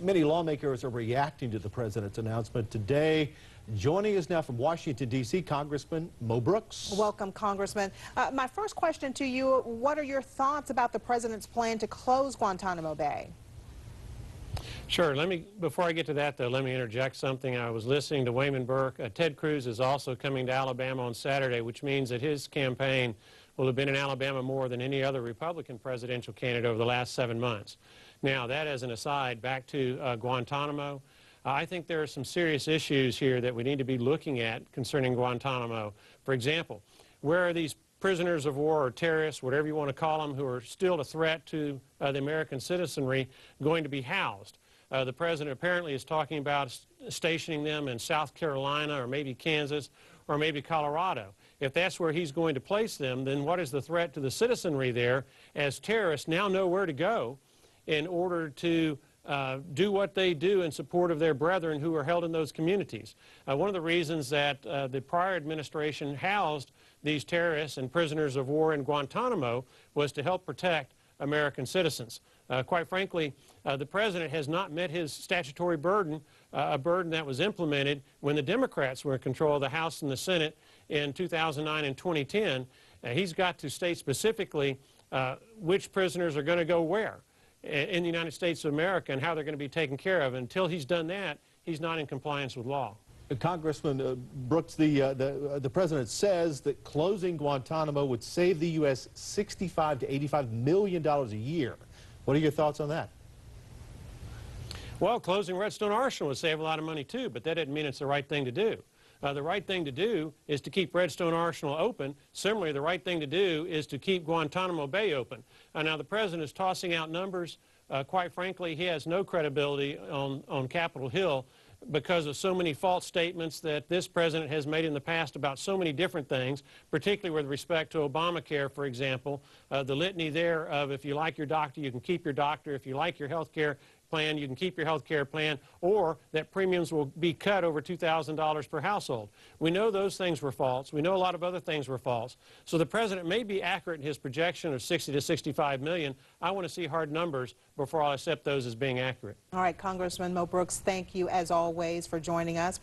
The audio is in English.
Many lawmakers are reacting to the president's announcement today. Joining us now from Washington, D.C., Congressman Mo Brooks. Welcome, Congressman. My first question to you, what are your thoughts about the president's plan to close Guantanamo Bay? Sure. Before I get to that, though, let me interject something. I was listening to Wayman Burke. Ted Cruz is also coming to Alabama on Saturday, which means that his campaign will have been in Alabama more than any other Republican presidential candidate over the last 7 months. Now, that as an aside, back to Guantanamo, I think there are some serious issues here that we need to be looking at concerning Guantanamo. For example, where are these prisoners of war or terrorists, whatever you want to call them, who are still a threat to the American citizenry, going to be housed? The president apparently is talking about stationing them in South Carolina or maybe Kansas or maybe Colorado. If that's where he's going to place them, then what is the threat to the citizenry there, as terrorists now know where to go in order to do what they do in support of their brethren who are held in those communities? One of the reasons that the prior administration housed these terrorists and prisoners of war in Guantanamo was to help protect American citizens. Quite frankly, the president has not met his statutory burden, a burden that was implemented when the Democrats were in control of the House and the Senate in 2009 and 2010. He's got to state specifically which prisoners are going to go where in the United States of America and how they're going to be taken care of. Until he's done that, he's not in compliance with law. Congressman Brooks, the president says that closing Guantanamo would save the U.S. $65 to $85 million a year. What are your thoughts on that? Well, closing Redstone Arsenal would save a lot of money too, but that doesn't mean it's the right thing to do. The right thing to do is to keep Redstone Arsenal open. Similarly, the right thing to do is to keep Guantanamo Bay open. Now, the president is tossing out numbers. Quite frankly, he has no credibility on Capitol Hill because of so many false statements that this president has made in the past about so many different things, particularly with respect to Obamacare, for example. The litany there of if you like your doctor, you can keep your doctor. If you like your health care plan, you can keep your health care plan, or that premiums will be cut over $2,000 per household. We know those things were false. We know a lot of other things were false. So the president may be accurate in his projection of 60 to 65 million. I want to see hard numbers before I'll accept those as being accurate. All right, Congressman Mo Brooks, thank you as always for joining us.